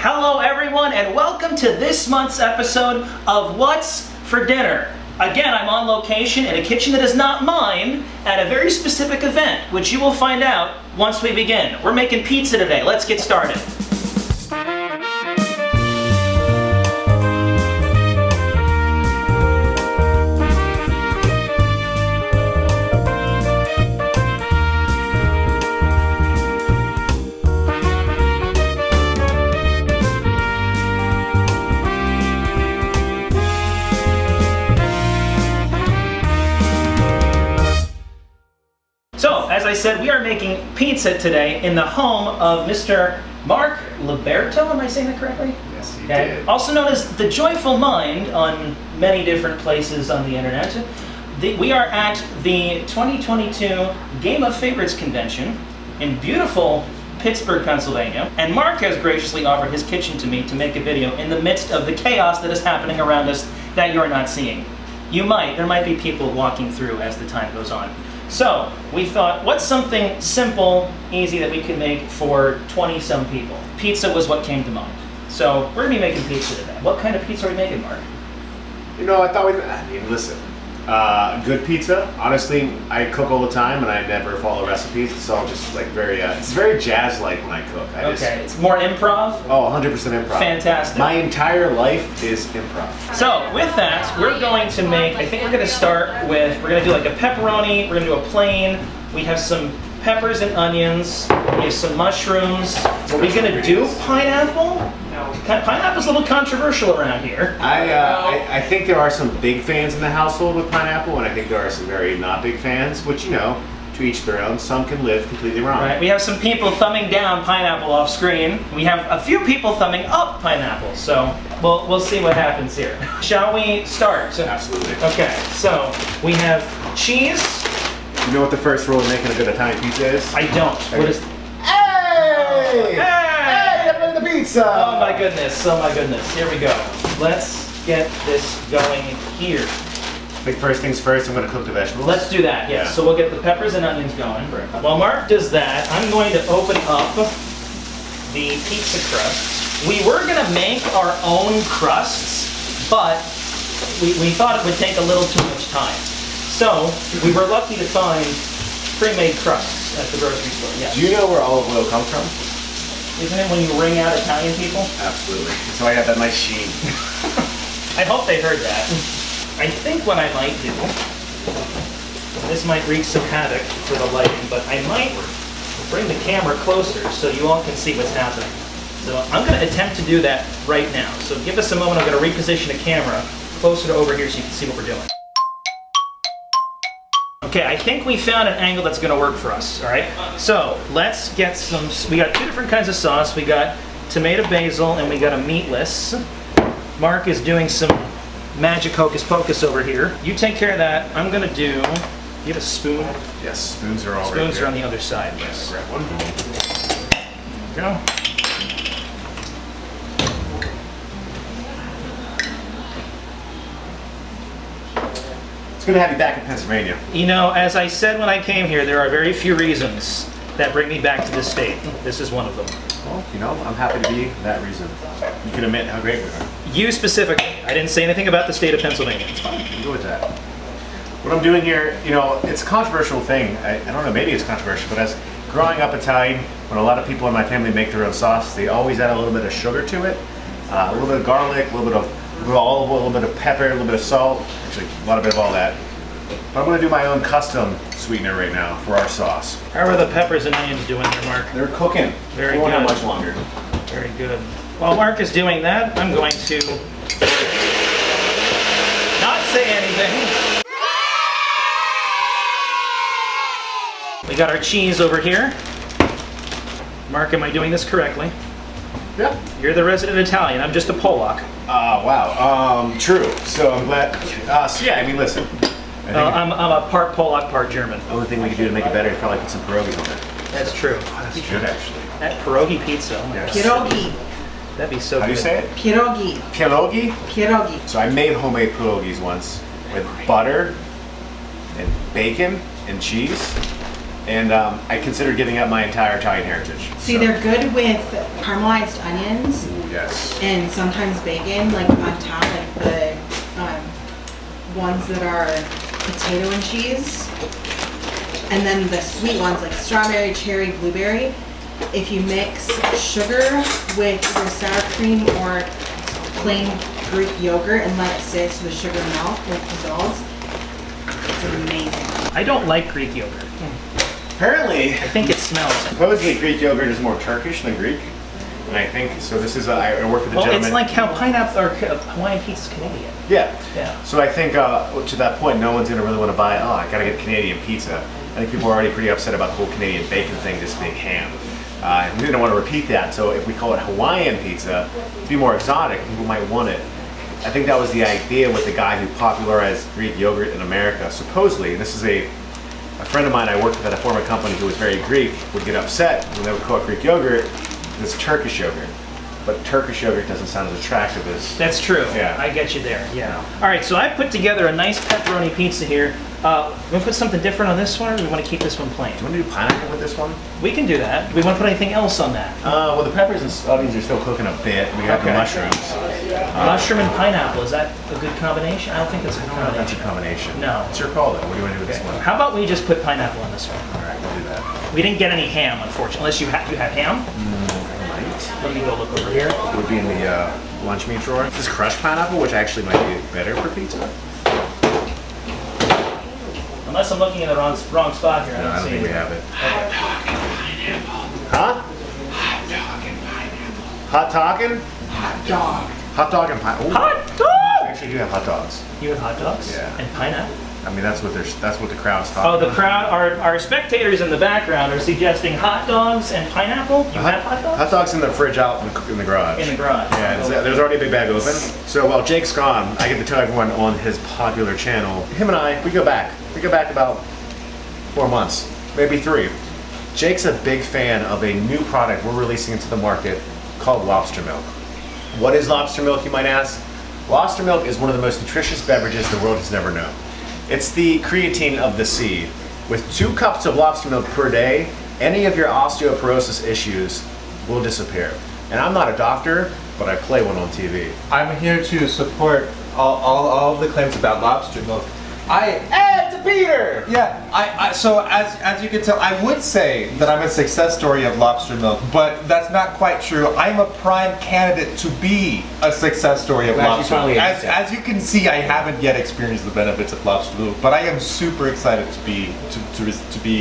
Hello everyone and welcome to this month's episode of What's for Dinner. Again, I'm on location in a kitchen that is not mine at a very specific event, which you will find out once we begin. We're making pizza today. Let's get started. So, as I said, we are making pizza today in the home of Mr. Mark Liberto. Am I saying that correctly? Yes, you did. Also known as the Joyful Mind on many different places on the internet. We are at the 2022 Game of Favorites convention in beautiful Pittsburgh, Pennsylvania. And Mark has graciously offered his kitchen to me to make a video in the midst of the chaos that is happening around us that you're not seeing. There might be people walking through as the time goes on. So, we thought, what's something simple, easy that we could make for 20-some people? Pizza was what came to mind. So, we're gonna be making pizza today. What kind of pizza are we making, Mark? You know, listen, good pizza. Honestly, I cook all the time and I never follow recipes. It's all just like it's very jazz-like when I cook. It's more improv? Oh, 100% improv. Fantastic. My entire life is improv. So, with that, we're going to make, I think we're gonna start with, we're gonna do like a pepperoni, we're gonna do a plain, we have some peppers and onions, we have some mushrooms. Are we gonna do pineapple? Pineapple's a little controversial around here. I think there are some big fans in the household with pineapple, and I think there are some very not big fans, which, you know, to each their own. Some can live completely wrong. Right. We have some people thumbing down pineapple off screen. We have a few people thumbing up pineapple, so we'll see what happens here. Shall we start? Absolutely. Okay, so we have cheese. You know what the first rule of making a good Italian pizza is? I don't. What is... Hey! Hey! The pizza! Oh my goodness, oh my goodness. Here we go. Let's get this going here. Like first things first, I'm going to cook the vegetables. Let's do that, yes. Yeah. So we'll get the peppers and onions going. Right. While Mark does that, I'm going to open up the pizza crust. We were going to make our own crusts, but we thought it would take a little too much time. So we were lucky to find pre-made crusts at the grocery store, yes. Do you know where olive oil comes from? Isn't it when you wring out Italian people? Absolutely. So I have that nice sheen. I hope they heard that. I think what I might do, this might wreak some havoc for the lighting, but I might bring the camera closer so you all can see what's happening. So I'm going to attempt to do that right now. So give us a moment, I'm going to reposition the camera closer to over here so you can see what we're doing. Okay, I think we found an angle that's going to work for us, all right? So let's get some, we got two different kinds of sauce. We got tomato basil and we got a meatless. Mark is doing some magic hocus pocus over here. You take care of that. I'm going to do, you have a spoon? Yes, spoons are all Spoons are on the other side, yes. Grab one. There we go. It's good to have you back in Pennsylvania. You know, as I said when I came here, there are very few reasons that bring me back to this state. This is one of them. Well, you know, I'm happy to be that reason. You can admit how great we are. You specifically. I didn't say anything about the state of Pennsylvania. It's fine. Go with that. What I'm doing here, you know, it's a controversial thing. I don't know, maybe it's controversial, but as growing up Italian, when a lot of people in my family make their own sauce, they always add a little bit of sugar to it, a little bit of garlic, a little bit of olive oil, a little bit of pepper, a little bit of salt, actually a lot of all that. But I'm going to do my own custom sweetener right now for our sauce. How are the peppers and onions doing there, Mark? They're cooking. Very They won't good. have much longer. Very good. While Mark is doing that, I'm going to not say anything. We got our cheese over here. Mark, am I doing this correctly? Yeah. You're the resident Italian. I'm just a Polak. Wow. True. So I'm glad. So yeah, I mean, listen. I think I'm a part Polak, part German. the only thing we could do to make it better is probably put some pierogies on it. That's true. That's good, actually. That pierogi pizza. Oh my Yes. God. Pierogi. That'd be so How do good. you say it? Pierogi. Pierogi? Pierogi. So I made homemade pierogies once with butter and bacon and cheese. And I considered giving up my entire Italian heritage. See, So- they're good with caramelized onions. Ooh, Yes. And sometimes bacon, like on top, like the ones that are potato and cheese. And then the sweet ones like strawberry, cherry, blueberry. If you mix sugar with either sour cream or plain Greek yogurt and let it sit so the sugar melt, like dissolves, it's amazing. I don't like Greek yogurt. Apparently, I think it smells. supposedly Greek yogurt is more Turkish than Greek. And I think, so this is, I work with a Well, gentleman. it's like how pineapple or Hawaiian pizza is Canadian. Yeah. Yeah. So I think to that point, no one's going to really want to buy, I got to get Canadian pizza. I think people are already pretty upset about the whole Canadian bacon thing just being ham. And we didn't want to repeat that, so if we call it Hawaiian pizza, it'd be more exotic, people might want it. I think that was the idea with the guy who popularized Greek yogurt in America. Supposedly, this is a friend of mine I worked with at a former company who was very Greek, would get upset when they would call it Greek yogurt, it's Turkish yogurt. But Turkish yogurt doesn't sound as attractive as... That's true. Yeah. I get you there. Yeah. All right, so I put together a nice pepperoni pizza here. We want to put something different on this one, or do we want to keep this one plain? Do you want to do pineapple with this one? We can do that. We want to put anything else on that? Well, the peppers and onions are still cooking a bit. We got the Okay. mushrooms. Mushroom and pineapple, is that a good combination? I don't think that's a I good don't know if that's a combination. combination. No. It's your call, though. What do you want to do with this one? How about we just put pineapple on this one? All right, we'll do that. We didn't get any ham, unfortunately, unless you have ham? Right. Let me go look over here. It would be in the lunch meat drawer. This is crushed pineapple, which actually might be better for pizza. Unless I'm looking in the wrong spot here. No, I don't see think we it. have it. Huh? Hot talking? Hot dog. Hot dog and pineapple. Hot We dog! actually do have hot dogs. You have hot dogs? Yeah. And pineapple? I mean, that's what the crowd's Oh, talking the about. crowd, our spectators in the background are suggesting hot dogs and pineapple. You have hot dogs? Hot dogs in the fridge out in the garage. In the garage. Yeah, there's already a big bag open. So while Jake's gone, I get to tell everyone on his popular channel, him and I, we go back. We go back about 4 months, maybe 3. Jake's a big fan of a new product we're releasing into the market called lobster milk. What is lobster milk, you might ask? Lobster milk is one of the most nutritious beverages the world has never known. It's the creatine of the sea. With 2 cups of lobster milk per day, any of your osteoporosis issues will disappear. And I'm not a doctor, but I play one on TV. I'm here to support all of the claims about lobster milk. Ed Peter! Yeah, so as you can tell, I would say that I'm a success story of lobster milk, but that's not quite true. I'm a prime candidate to be a success story of lobster milk. As you can see, I haven't yet experienced the benefits of lobster milk, but I am super excited to be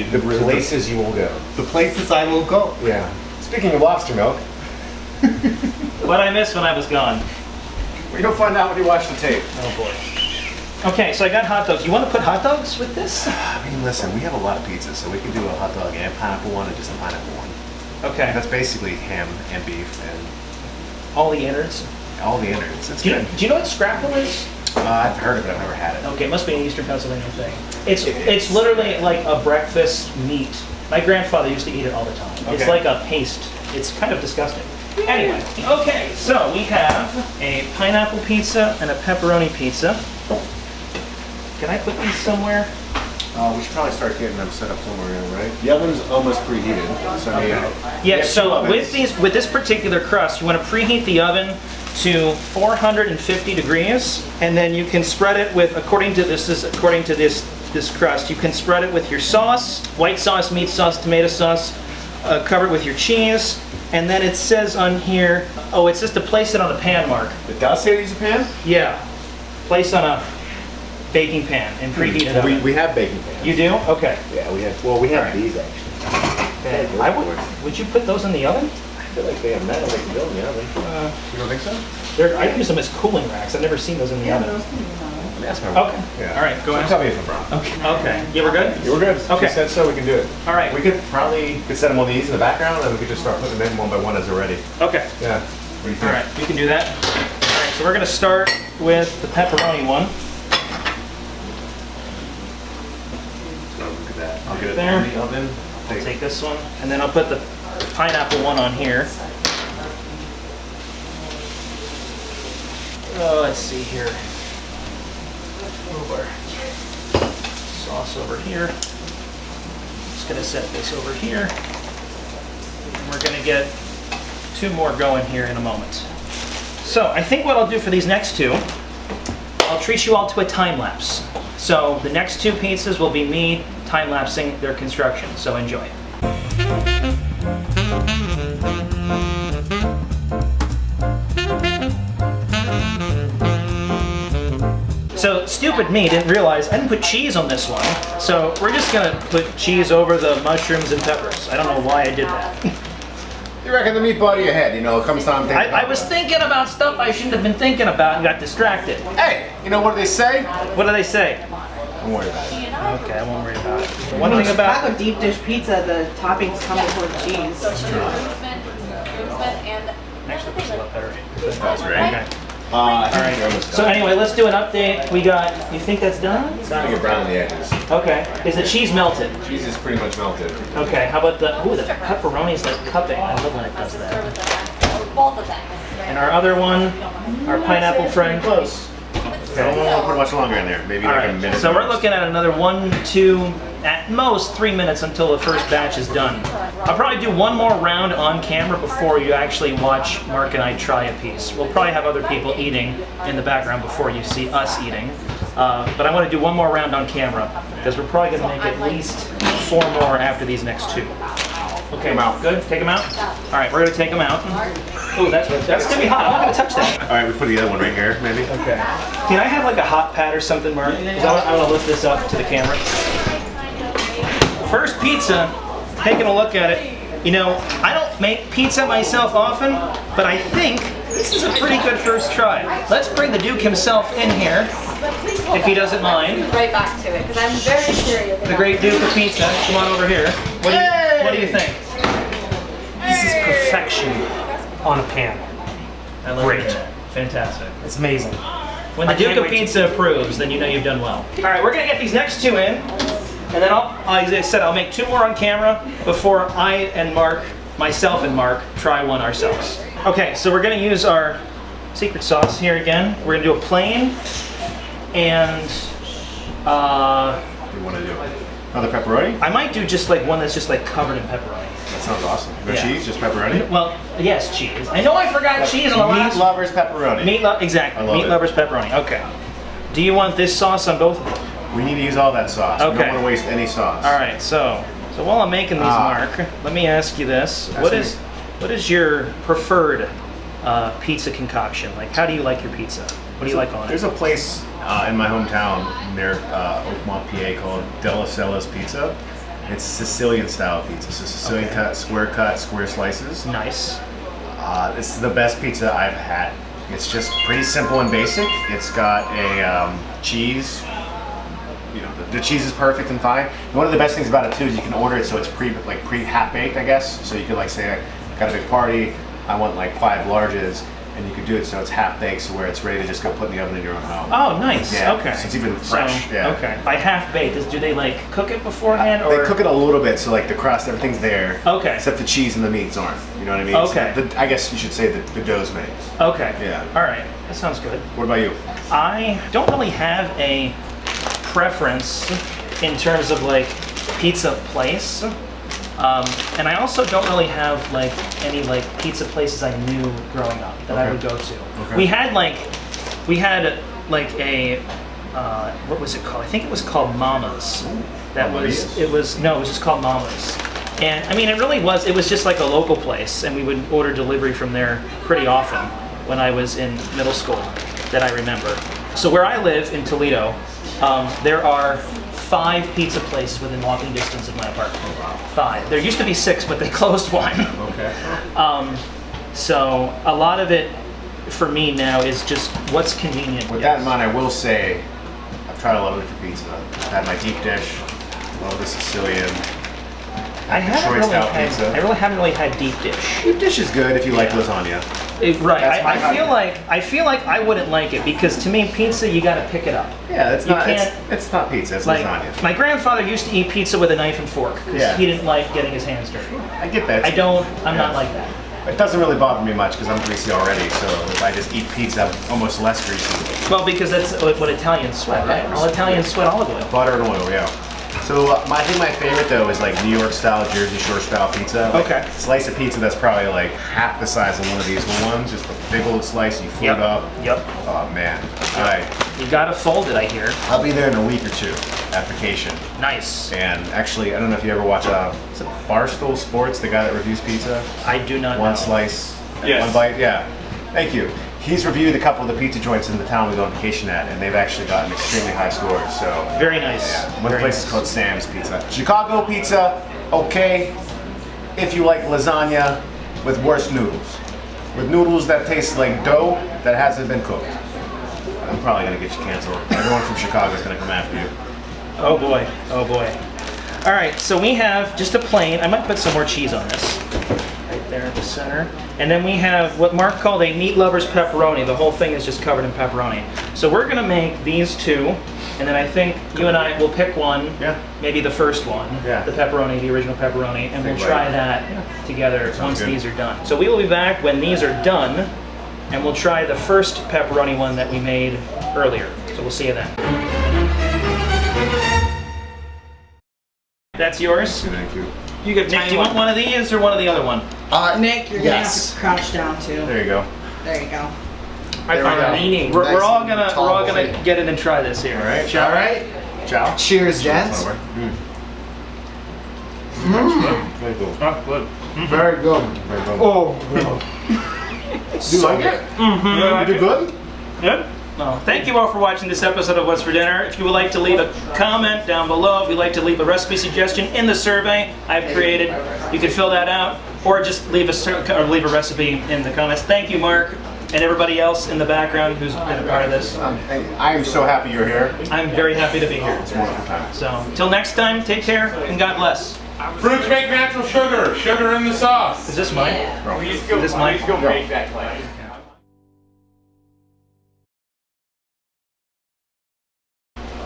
The places you will go. the places I will go. Yeah. Speaking of lobster milk, What I missed when I was gone. you'll find out when you watch the tape. Oh boy. Okay, so I got hot dogs. You want to put hot dogs with this? I mean, listen, we have a lot of pizzas, so we can do a hot dog and pineapple one and just a pineapple one. Okay. That's basically ham and beef and All the innards. all the innards. It's Do good. you know what scrapple is? I've heard of it, I've never had it. Okay, it must be an Eastern Pennsylvania thing. It's literally like a breakfast meat. My grandfather used to eat it all the time. It's Okay. like a paste. It's kind of disgusting. Anyway, okay, so we have a pineapple pizza and a pepperoni pizza. Can I put these somewhere? We should probably start getting them set up somewhere, right? The oven's almost preheated, so I mean, Yeah, two so ovens. with this particular crust, you want to preheat the oven to 450 degrees, and then you can spread it with, according to this crust, you can spread it with your sauce, white sauce, meat sauce, tomato sauce, cover it with your cheese, and then it says on here, oh, it's just to place it on a pan, Mark. It does say to use a pan? Yeah, place on a baking pan and preheat it oven. We have baking pans. You do? Okay. Yeah, we have. Well, we have Alright. these actually. Okay. Would you put those in the oven? I feel like they have metal. They can go in the oven. You don't think so? I use them as cooling racks. I've never seen those in the oven. Let me ask my Okay. Yeah. All right. Go So ahead. tell me if I'm wrong. Okay. Okay. Yeah, we're good? Yeah, we're good. Okay. She said so. We can do it. All right. We could set them on these in the background, and we could just start putting them in one by one as they're ready. Okay. Yeah. What do you think? All right. We can do that. All right. So we're going to start with the pepperoni one. So look at that. I'll get it There. in the oven. I'll take this one, and then I'll put the pineapple one on here. Oh, let's see here. Over. Sauce over here. Just gonna set this over here. And we're gonna get 2 more going here in a moment. So I think what I'll do for these next two, I'll treat you all to a time lapse. So the next two pizzas will be me time lapsing their construction. So enjoy. So stupid me didn't realize I didn't put cheese on this one. So we're just gonna put cheese over the mushrooms and peppers. I don't know why I did that. You reckon the meatball to your head, you know, it comes time. I was thinking about stuff I shouldn't have been thinking about and got distracted. Hey, you know what do they say? What do they say? Don't worry about it. Okay, I won't worry about it. One thing about Chicago deep dish pizza, the toppings come before the cheese. actually looks a lot better. That's right. Okay. Alright. So anyway, let's do an update. We got. You think that's done? It's starting to get brown on the edges. Okay. Is the cheese melted? Cheese is pretty much melted. Okay. How about the? Ooh, the pepperoni's like cupping. I love when it does that. Both of them. And our other one, our pineapple friend. Close. I don't want to put much longer in there. Maybe All like right. a minute. So we're looking at another 1, 2, at most 3 minutes until the first batch is done. I'll probably do one more round on camera before you actually watch Mark and I try a piece. We'll probably have other people eating in the background before you see us eating. But I want to do one more round on camera because we're probably going to make at least 4 more after these next 2. Okay, them out. Good. Take them out. All right, we're going to take them out. Oh, that's going to be hot. I'm not going to touch that. Alright, we put the other one right here, maybe. Okay. Can I have like a hot pad or something, Mark? 'Cause I want to lift this up to the camera. First pizza, taking a look at it. You know, I don't make pizza myself often, but I think this is a pretty good first try. Let's bring the Duke himself in here, if he doesn't mind. Right back to it, because I'm very curious. The great Duke of Pizza, come on over here. What do you think? This is perfection on a pan. I love Great. it. Fantastic. It's amazing. When the I can't Duke of wait to- Pizza approves, then you know you've done well. All right, we're gonna get these next 2 in, and then as I said, I'll make 2 more on camera before I and Mark, myself and Mark, try one ourselves. Okay, so we're gonna use our secret sauce here again. We're gonna do a plain, and What do you want to do? Another pepperoni? I might do just like one that's just like covered in pepperoni. That sounds awesome. No Yeah. cheese, just pepperoni? Well, yes, cheese. I know I forgot cheese on the Meat last. lovers pepperoni. Exactly. I love Meat it. lovers pepperoni. Okay. Do you want this sauce on both of them? We need to use all that sauce. We Okay. don't want to waste any sauce. All right, so while I'm making these, Mark, let me ask you this: what is your preferred pizza concoction? Like, how do you like your pizza? What do you like on it? There's a place in my hometown near Oakmont, PA called Delacella's Pizza. It's Sicilian style pizza. So Sicilian cut, square slices. Nice. This is the best pizza I've had. It's just pretty simple and basic. It's got a cheese. You know, the cheese is perfect and fine. And one of the best things about it too is you can order it so it's pre half baked, I guess. So you could like say, I got a big party, I want like 5 larges, and you could do it so it's half baked, so where it's ready to just go put in the oven in your own home. Oh, nice. Yeah, Okay. so it's even fresh. So, Yeah. Okay. By half baked, do they like cook it beforehand, or They cook it a little bit, so like the crust, everything's there. Okay. Except the cheese and the meats aren't. You know what I mean? Okay. So I guess you should say that the dough's made. Okay. Yeah. All right. That sounds good. What about you? I don't really have a preference in terms of like pizza place. And I also don't really have like any like pizza places I knew growing up that I Okay. would go to. Okay. We had like a what was it called? I think it was called Mama's. That was Mama's? it was just called Mama's. And I mean it was just like a local place, and we would order delivery from there pretty often when I was in middle school that I remember. So where I live in Toledo, there are 5 pizza places within walking distance of my apartment. 5. There used to be 6, but they closed one. Okay. So a lot of it for me now is just what's convenient. With that in mind, I will say I've tried a lot of different pizza. I've had my deep dish, love the Sicilian, I Detroit style pizza. really haven't really had deep dish. Deep dish is good if you like lasagna. Right. That's my I feel like I wouldn't like it because to me pizza you got to pick it up. Yeah, it's You not. can't- It's not pizza. It's Like lasagna. my grandfather used to eat pizza with a knife and fork because Yeah. he didn't like getting his hands dirty. I get that. I'm not like that. It doesn't really bother me much because I'm greasy already. So if I just eat pizza, I'm almost less greasy. Well, because that's what Italians sweat, right? All Italians sweat olive oil. Butter and oil, yeah. So I think my favorite though is like New York style, Jersey Shore style pizza. Like, Okay. Slice of pizza that's probably like half the size of one of these ones. Just a big old slice. You fold it up. Yep. Oh man. All right. You gotta fold it, I hear. I'll be there in a week or two at vacation. Nice. And actually, I don't know if you ever watch is it Barstool Sports, the guy that reviews pizza. I do not One know. slice, Yes. one bite. Yeah. Thank you. He's reviewed a couple of the pizza joints in the town we go on vacation at, and they've actually gotten extremely high scores. So Very nice. yeah, one of the Very places nice. called Sam's Pizza. Chicago pizza, okay, if you like lasagna with worse noodles. With noodles that taste like dough that hasn't been cooked. I'm probably gonna get you canceled. Everyone from Chicago is gonna come after you. Oh boy, oh boy. All right, so we have just a plain, I might put some more cheese on this. Right there at the center. And then we have what Mark called a meat lover's pepperoni. The whole thing is just covered in pepperoni. So we're gonna make these two, and then I think you and I will pick one, Yeah. maybe the first one, Yeah. the pepperoni, the original pepperoni, and we'll Big try bite. that together once good. these are done. So we will be back when these are done, and we'll try the first pepperoni one that we made earlier. So we'll see you then. That's yours. Thank you. You get Nick, do you want one of these or one of the other one? Nick, you're gonna have to crouch down too. There you go. There you go. I There we find go. leaning. Nice We're all and gonna tall boy. get in and try this here. All right. Shall All we? right. Ciao. Cheers, gents. Very cool. Oh, good. Very good. Very cool. Oh, Do you like it? Mm-hmm. You did good? Good. Well, thank you all for watching this episode of What's for Dinner. If you would like to leave a comment down below, if you'd like to leave a recipe suggestion in the survey I've created, you can fill that out, or just leave a recipe in the comments. Thank you, Mark, and everybody else in the background who's been a part of this. I am so happy you're here. I'm very happy to be here. It's a wonderful time. So, till next time, take care and God bless. Fruits make natural sugar. Sugar in the sauce. Is this mine? Is this mine?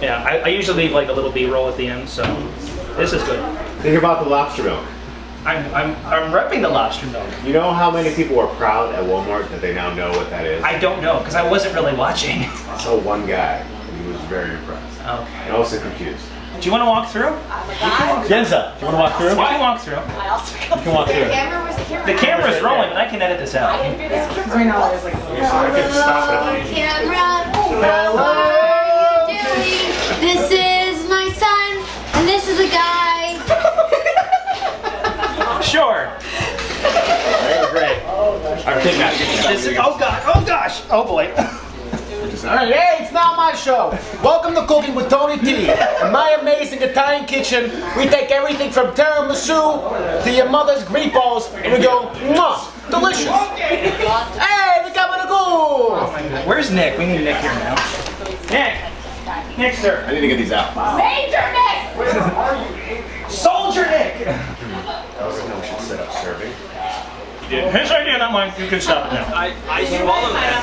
Yeah, I usually leave like a little B-roll at the end, so this is good. Think about the lobster milk. I'm repping the lobster milk. You know how many people are proud at Walmart that they now know what that is? I don't know, because I wasn't really watching. I saw one guy, and he was very impressed. Okay. And also confused. Do you want to walk through? Genza, do you want to walk through? You can walk through. You can walk through. The camera's rolling, and I can edit this out. Right now there's like Hello, this is my son, and this is a guy. Sure. Great. I'm taking that. This is, oh God, oh gosh, oh boy. all right. Hey, it's not my show. Welcome to Cooking with Tony T. In my amazing Italian kitchen, we take everything from tiramisu to your mother's meatballs, and we go, mwah, delicious. Hey, we got to go. Where's Nick? We need Nick here now. Nick. Nick, sir. I need to get these out. Major Nick! Soldier Nick. I also know we should set up serving. His idea, not mine. You can stop it now. I swallowed that.